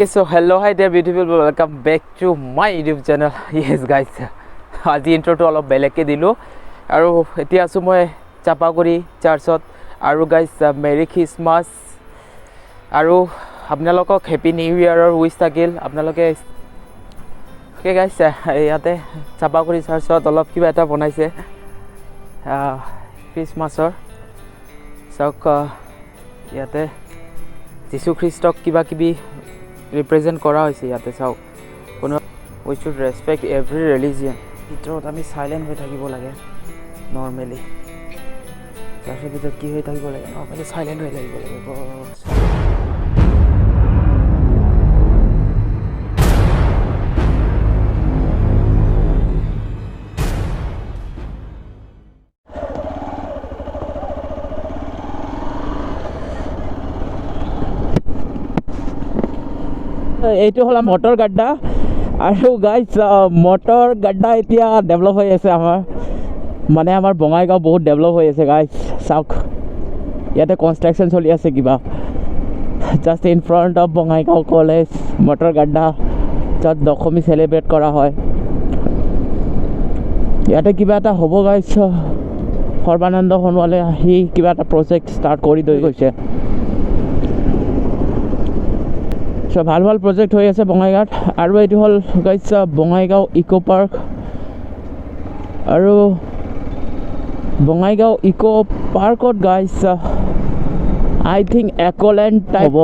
Okay, so hello, hi there, beautiful people. Welcome back to my YouTube channel. Yes, guys. আজি ইন্ট্ৰোটো অলপ বেলেগকৈ দিলোঁ আৰু এতিয়া আছোঁ মই চাপাগুৰি চাৰ্চত আৰু গাইজ মেৰি খ্ৰীষ্টমাছ আৰু আপোনালোকক হেপী নিউ ইয়েৰৰ উইচ থাকিল আপোনালোকে অ'কে গাইজ ইয়াতে চাপাগুৰি চাৰ্চত অলপ কিবা এটা বনাইছে খ্ৰীষ্টমাছৰ চাওক ইয়াতে যীশুখ্ৰীষ্টক কিবা কিবি ৰিপ্ৰেজেণ্ট কৰা হৈছে ইয়াতে চাওক কোনো উই শুড ৰেচপেক্ট এভৰি ৰিলিজিয়ন ভিতৰত আমি চাইলেণ্ট হৈ থাকিব লাগে নৰ্মেলি চাৰ্চৰ ভিতৰত কি হৈ থাকিব লাগে নৰ্মেলি চাইলেণ্ট হৈ থাকিব লাগে এইটো হ'ল মটৰ গাড্ডা আৰু গাইজ মটৰ গাড্ডা এতিয়া ডেভেলপ হৈ আছে আমাৰ বঙাইগাঁও বহুত ডেভেলপ হৈ আছে গাইজ চাওক ইয়াতে কনষ্ট্ৰাকশ্যন চলি আছে কিবা just in front of Bongaigaon college motor গাড্ডা য'ত দশমী চেলিব্ৰেট কৰা হয় ইয়াতে কিবা এটা হ'ব গাইজ সৰ্বানন্দ সোণোৱালে আহি কিবা এটা প্ৰজেক্ট ষ্টাৰ্ট কৰি লৈ গৈছে ভাল ভাল প্ৰজেক্ট হৈ আছে বঙাইগাঁৱত আৰু এইটো হ'ল গাইজ বঙাইগাঁও ইক' পাৰ্ক আৰু বঙাইগাঁও ইক' পাৰ্কত গাইজ আই থিংক একলেণ্ড টাইপ হ'ব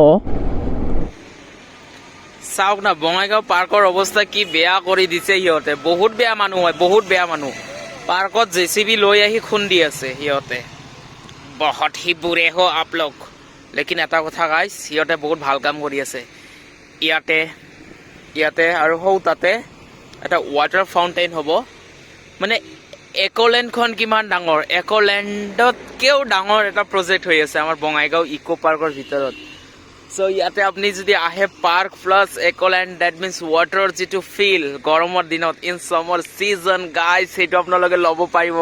চাওক না বঙাইগাঁও পাৰ্কৰ অৱস্থা কি বেয়া কৰি দিছে সিহঁতে বহুত বেয়া মানুহ হয় বহুত বেয়া মানুহ পাৰ্কত JCB লৈ আহি খুন্দি আছে সিহঁতে বহুত হি বুৰে হ আপলোক লেকিন এটা কথা গাইজ সিহঁতে বহুত ভাল কাম কৰি আছে ইয়াতে আৰু হৌ তাতে এটা ৱাটাৰ ফাউণ্টেইন হ'ব মানে একলেণ্ডখন কিমান ডাঙৰ একলেণ্ডতকৈও ডাঙৰ এটা প্ৰজেক্ট হৈ আছে আমাৰ বঙাইগাঁও ইক' পাৰ্কৰ ভিতৰত চ' ইয়াতে আপুনি যদি আহে পাৰ্ক প্লাছ একলেণ্ড ডেট মিনছ ৱাটাৰৰ যিটো ফিল গৰমৰ দিনত ইন চামাৰ ছিজন গাইজ সেইটো আপোনালোকে ল'ব পাৰিব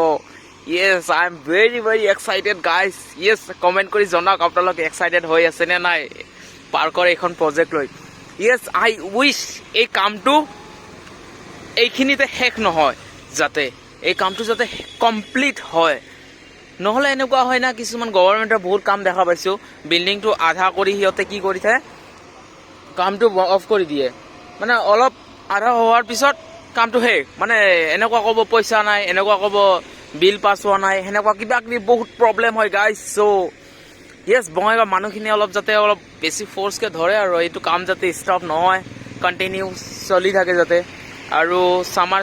yes I am very very excited guys yes comment কৰি জনাওক আপোনালোকে এক্সাইটেড হৈ আছেনে নাই পাৰ্কৰ এইখন প্ৰজেক্ট লৈ য়েছ আই উইচ এই কামটো এইখিনিতে শেষ নহয় যাতে এই কামটো যাতে কমপ্লিট হয় নহ'লে এনেকুৱা হয় না কিছুমান গভৰ্ণমেণ্টৰ বহুত কাম দেখা পাইছোঁ বিল্ডিংটো আধা কৰি সিহঁতে কি কৰিছে কামটো অফ কৰি দিয়ে মানে অলপ আধা হোৱাৰ পিছত কামটো শেষ মানে এনেকুৱা ক'ব পইচা নাই এনেকুৱা ক'ব বিল পাছ হোৱা নাই সেনেকুৱা কিবা কিবি বহুত প্ৰব্লেম হয় গাইজ চ' য়েছ বঙাইগাঁও মানুহখিনি যাতে অলপ বেছি ফ'ৰ্চকৈ ধৰে আৰু এইটো কাম যাতে ষ্টপ নহয় কণ্টিনিউ চলি থাকে যাতে আৰু ছামাৰ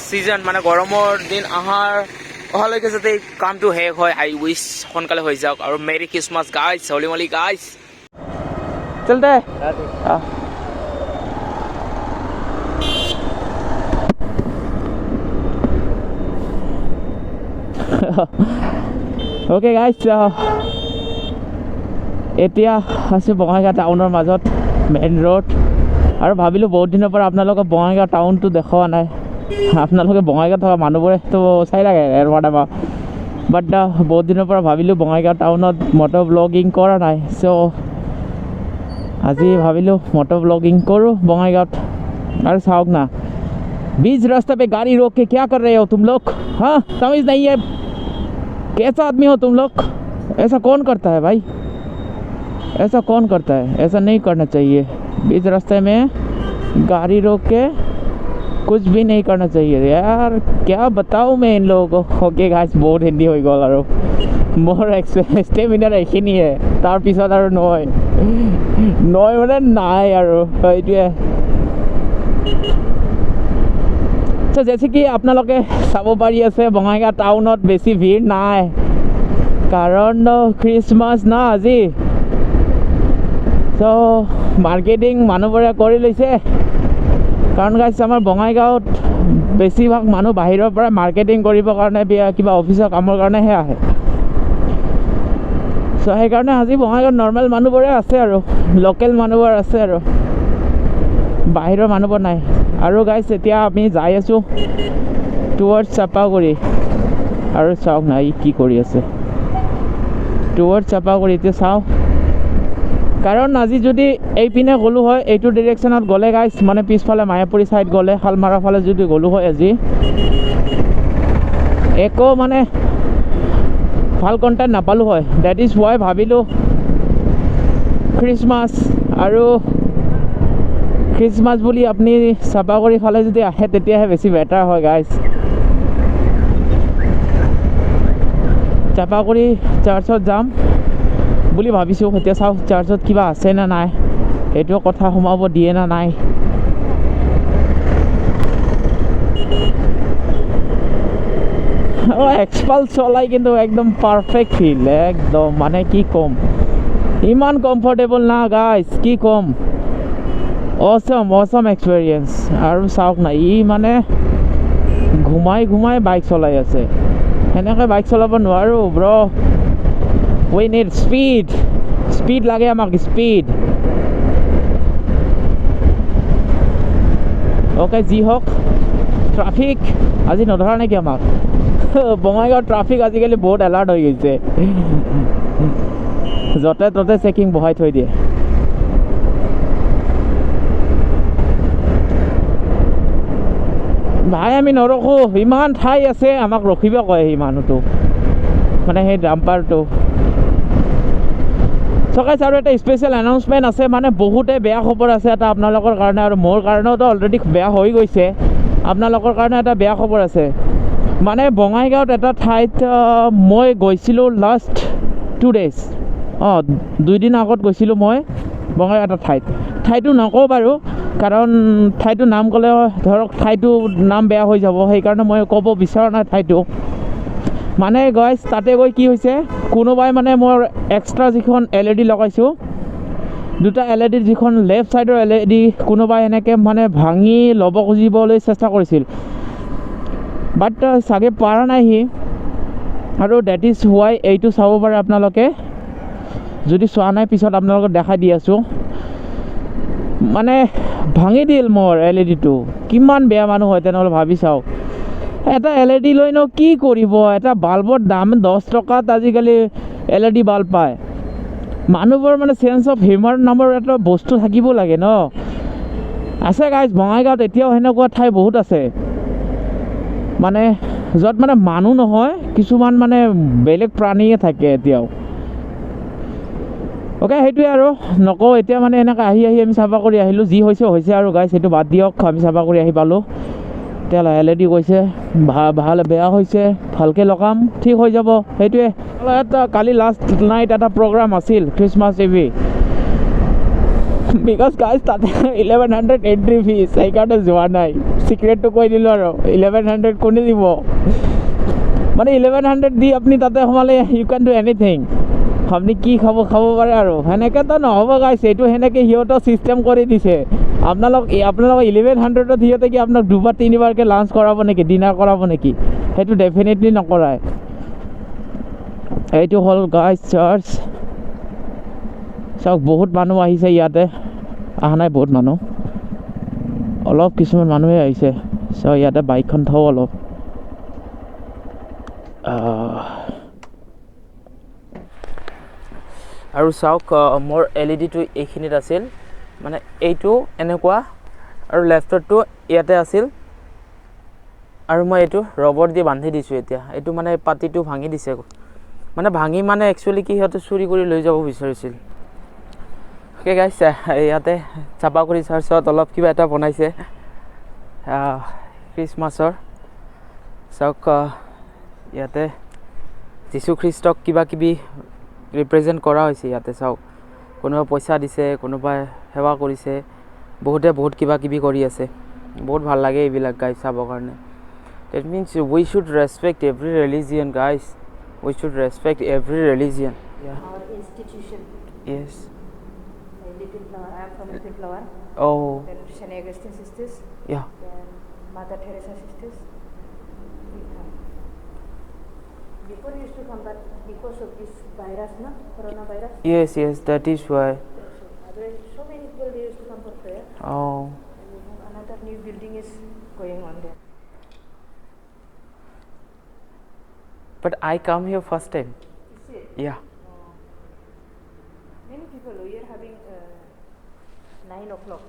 ছিজন মানে গৰমৰ দিন অহালৈকে যাতে এই কামটো শেষ হয় আই উইচ সোনকালে হৈ যাওক আৰু মেৰি খ্ৰীষ্টমাছ গাইজ হলি মলি গাইজ চলতে অ'কে গাইজ এতিয়া আছোঁ বঙাইগাঁও টাউনৰ মাজত মেইন ৰোড আৰু ভাবিলোঁ বহুত দিনৰ পৰা আপোনালোকক বঙাইগাঁও টাউনটো দেখুওৱা নাই আপোনালোকে বঙাইগাঁৱত থকা মানুহবোৰেতো চাই থাকে এবাৰ বাট বহুত দিনৰ পৰা ভাবিলোঁ বঙাইগাঁও টাউনত মটৰ ব্লগিং কৰা নাই চ' আজি ভাবিলোঁ মটৰ ব্লগিং কৰোঁ বঙাইগাঁৱত আৰু চাওক না बीच रास्ते पे गाड़ी रोक के क्या कर रहे हो तुम लोग हाँ समझ नहीं है कैसा आदमी हो तुम लोग ऐसा कौन करता है भाई ऐसा कौन करता है ऐसा नहीं करना चाहिए बीच रास्ते में गाड़ी रोक के कुछ भी नहीं करना चाहिए यार क्या बताऊँ मैं इन लोगों को ओके गाइस बहुत हिंदी हो गल और मोर ষ্টেমিনাৰ এইখিনিয়ে তাৰপিছত আৰু নহয় মানে নাই আৰু এইটোৱে তো জেছে কি আপোনালোকে চাব পাৰি আছে বঙাইগাঁও টাউনত বেছি ভিৰ নাই কাৰণ খ্ৰীষ্টমাছ না আজি চ' মাৰ্কেটিং মানুহবোৰে কৰি লৈছে কাৰণ গাইছ আমাৰ বঙাইগাঁৱত বেছিভাগ মানুহ বাহিৰৰ পৰা মাৰ্কেটিং কৰিবৰ কাৰণে কিবা অফিচৰ কামৰ কাৰণেহে আহে চ' সেইকাৰণে আজি বঙাইগাঁৱত নৰ্মেল মানুহবোৰে আছে আৰু লোকেল মানুহবোৰ আছে আৰু বাহিৰৰ মানুহবোৰ নাই আৰু গাইছ এতিয়া আমি যাই আছোঁ টুৱাৰ্ডছ চাপাগুৰি আৰু চাওক না ই কি কৰি আছে টুৱাৰ্ডছ চাপাগুৰি এতিয়া চাওঁ কাৰণ আজি যদি এইপিনে গ'লোঁ হয়, এইটো ডিৰেকশ্যনত গ'লে গাইছ, মানে পিছফালে মায়াপুৰী ছাইড গ'লে শালমাৰা ফালে যদি গ'লোঁ হয় আজি, একো মানে ভাল কণ্টেণ্ট নাপালোঁ হয়। ডেট ইজ ৱাই ভাবিলোঁ খ্ৰীষ্টমাছ আৰু খ্ৰীষ্টমাছ বুলি আপুনি চাপাগুৰি ফালে যদি আহে তেতিয়াহে বেছি বেটাৰ হয় গাইজ। চাপাগুৰি চাৰ্চত যাম বুলি ভাবিছোঁ। এতিয়া চাওঁ চাৰ্চত কিবা আছে নে নাই, সেইটো কথা সোমাব দিয়ে না নাই। এক্সপাল্ছ চলাই কিন্তু একদম পাৰফেক্ট ফিল, একদম মানে কি ক'ম, ইমান কমফৰ্টেবল না গাইজ, কি ক'ম। অচম এক্সপেৰিয়েঞ্চ। আৰু চাওক না, ই মানে ঘুমাই বাইক চলাই আছে। সেনেকৈ বাইক চলাব নোৱাৰোঁ ব্ৰ, উই নিড স্পীড লাগে আমাক, স্পীড। অ'কে, যি হওক। ট্ৰাফিক আজি নধৰা নেকি আমাক? বঙাইগাঁৱত ট্ৰাফিক আজিকালি বহুত এলাৰ্ট হৈ গৈছে, য'তে ত'তে চেকিং বহাই থৈ দিয়ে। ভাই আমি নৰখোঁ, ইমান ঠাই আছে, আমাক ৰখিব কয় সেই মানুহটো, মানে সেই ডাম্পাৰটো। চকাইছ আৰু এটা স্পেচিয়েল এনাউন্সমেণ্ট আছে, মানে বহুতে বেয়া খবৰ আছে এটা আপোনালোকৰ কাৰণে, আৰু মোৰ কাৰণেওতো অলৰেডি বেয়া হৈ গৈছে, আপোনালোকৰ কাৰণে এটা বেয়া খবৰ আছে। মানে বঙাইগাঁৱত এটা ঠাইত মই গৈছিলোঁ লাষ্ট 2 days, 2 দিন আগত গৈছিলোঁ মই বঙাইগাঁও এটা ঠাইটো নকওঁ বাৰু, কাৰণ ঠাইটোৰ নাম ক'লে ধৰক ঠাইটোৰ নাম বেয়া হৈ যাব, সেইকাৰণে মই ক'ব বিচৰা নাই ঠাইটো। মানে গাইজ তাতে গৈ কি হৈছে, কোনোবাই মানে মোৰ এক্সট্ৰা যিখন LED লগাইছোঁ, 2টা LED, যিখন লেফ্ট ছাইডৰ LED কোনোবাই এনেকৈ মানে ভাঙি ল'ব খুজিবলৈ চেষ্টা কৰিছিল, বাট চাগে পৰা নাই সি। আৰু ডেট ইজ ৱাই এইটো চাব পাৰে আপোনালোকে, যদি চোৱা নাই পিছত আপোনালোকক দেখাই দি আছোঁ। মানে ভাঙি দিল মোৰ LED-টো। কিমান বেয়া মানুহ হয় তেনেহ'লে ভাবি চাওক। এটা LED লৈনো কি কৰিব, এটা বাল্বৰ দাম 10 টকাত আজিকালি LED বাল্ব পায়। মানুহবোৰৰ মানে চেন্স অফ হিউমাৰ নামৰ এটা বস্তু থাকিব লাগে ন। আছে গাইজ, বঙাইগাঁৱত এতিয়াও সেনেকুৱা ঠাই বহুত আছে, মানে য'ত মানে মানুহ নহয়, কিছুমান মানে বেলেগ প্ৰাণীয়ে থাকে এতিয়াও। অ'কে, সেইটোৱে আৰু নকওঁ এতিয়া। মানে এনেকৈ আহি আমি চাপাগুৰি আহিলোঁ, যি হৈছে আৰু গাইজ, সেইটো বাদ দিয়ক। আমি চাপাগুৰি আহি পালোঁ, এতিয়া LED কৈছে ভাল বেয়া হৈছে, ভালকৈ লগাম, ঠিক হৈ যাব, সেইটোৱে। কালি লাষ্ট নাইট এটা প্ৰগ্ৰাম আছিল খ্ৰীষ্টমাছ ইভি, বিকজ গাইজ তাতে 1100 এণ্ট্ৰি ফিজ, সেইকাৰণে যোৱা নাই। চিক্ৰেটটো কৈ দিলোঁ আৰু 1100 কোনে দিব, মানে 1100 দি আপুনি তাতে সোমালে ইউ কেন ডু এনিথিং, আপুনি কি খাব পাৰে আৰু। সেনেকৈতো নহ'ব গাইজ, এইটো সেনেকৈ সিহঁতেও ছিষ্টেম কৰি দিছে। আপোনালোক 1100ত সিহঁতে কি আপোনাক 2-3বাৰকৈ লাঞ্চ কৰাব নেকি, ডিনাৰ কৰাব নেকি? সেইটো ডেফিনেটলি নকৰায়। এইটো হ'ল গাইজ চাৰ্চ। চাওক বহুত মানুহ আহিছে ইয়াতে, অহা নাই বহুত মানুহ, অলপ কিছুমান মানুহে আহিছে। চাওক ইয়াতে বাইকখন থওঁ অলপ। আৰু চাওক মোৰ LED-টো এইখিনিত আছিল, মানে এইটো এনেকুৱা, আৰু লেফ্টৰটো ইয়াতে আছিল, আৰু মই এইটো ৰবৰ দি বান্ধি দিছোঁ এতিয়া। এইটো মানে পাতিটো ভাঙি দিছে, মানে একচুৱেলি কি সিহঁতে চুৰি কৰি লৈ যাব বিচাৰিছিল। অ'কে গাইজ, ইয়াতে চাপাগুৰি চাৰ্চত অলপ কিবা এটা বনাইছে খ্ৰীষ্টমাছৰ। চাওক ইয়াতে যীশুখ্ৰীষ্টক কিবা কিবি ৰিপ্ৰেজেণ্ট কৰা হৈছে ইয়াতে। চাওক, কোনোবাই পইচা দিছে, কোনোবাই সেৱা কৰিছে, বহুতে বহুত কিবা কিবি কৰি আছে। বহুত ভাল লাগে এইবিলাক গাইজ চাবৰ কাৰণে। That means we should respect every religion guys, we should respect every religion. Our institution. Yes. Little Flower. I am from Little Flower. Oh. Then St. Augustine sisters. Yeah. Then Mother Teresa sisters. Before we used to come, but because of this virus, no? Coronavirus. Yes, that is why. Otherwise, so many people they used to come for prayer. Oh. And another new building is going on there. But I come here first time. Is it? Yeah. Many people, we are having 9 o'clock,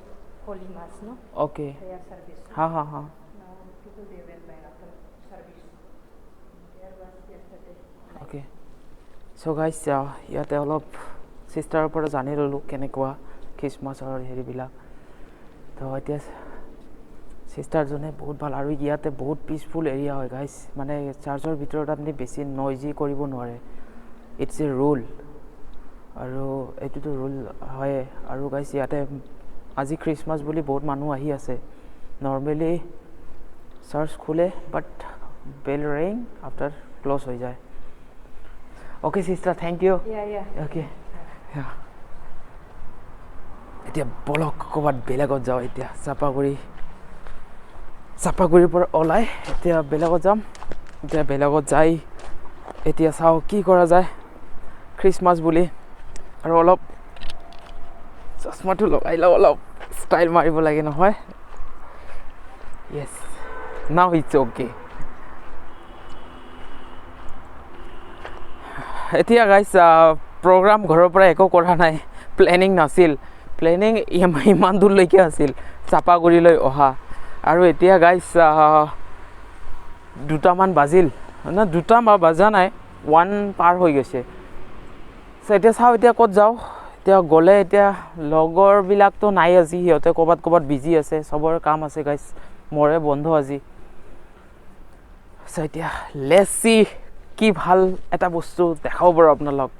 Holy Mass, no? Okay. Prayer service. Ha ha ha. Now people they went by after service. There was yesterday. Okay. So guys, ইয়াতে অলপ চিষ্টাৰৰ পৰা জানি ল'লোঁ কেনেকুৱা খ্ৰীষ্টমাছৰ হেৰিবিলাক তো এতিয়া চিষ্টাৰজনে বহুত ভাল আৰু ইয়াতে বহুত পিচফুল এৰিয়া হয় গাইজ মানে চাৰ্চৰ ভিতৰত আপুনি বেছি নইজি কৰিব নোৱাৰে ইটছ এ ৰুল আৰু এইটোতো ৰুল হয় আৰু গাইজ ইয়াতে আজি খ্ৰীষ্টমাছ বুলি বহুত মানুহ আহি আছে নৰ্মেলি চাৰ্চ খোলে বাট বেল ৰিং আফটাৰ ক্ল'জ হৈ যায় Okay, sister, thank you. Yeah. Okay. Yeah. এতিয়া বলক ক'ৰবাত বেলেগত যাওঁ এতিয়া চাপাগুৰিৰ পৰা ওলাই এতিয়া বেলেগত যাম এতিয়া বেলেগত যাই এতিয়া চাওঁ কি কৰা যায় খ্ৰীষ্টমাছ বুলি আৰু অলপ চশমাটো লগাই লওঁ অলপ ষ্টাইল মাৰিব লাগে নহয় য়েছ নাও ইটছ অ'কে এতিয়া গাইজ প্ৰগ্ৰাম ঘৰৰ পৰা একো কৰা নাই প্লেনিং নাছিল প্লেনিং ইমান দূৰলৈকে আছিল চাপাগুৰিলৈ অহা আৰু এতিয়া গাইজ 2টামান বাজিল না 2টা বাজা নাই 1 পাৰ হৈ গৈছে এতিয়া চাওঁ এতিয়া ক'ত যাওঁ এতিয়া গ'লে এতিয়া লগৰবিলাকতো নাই আজি সিহঁতে ক'ৰবাত বিজি আছে চবৰে কাম আছে গাইজ মোৰে বন্ধ আজি এতিয়া লেটছ চি কি ভাল এটা বস্তু দেখাব পাৰোঁ আপোনালোক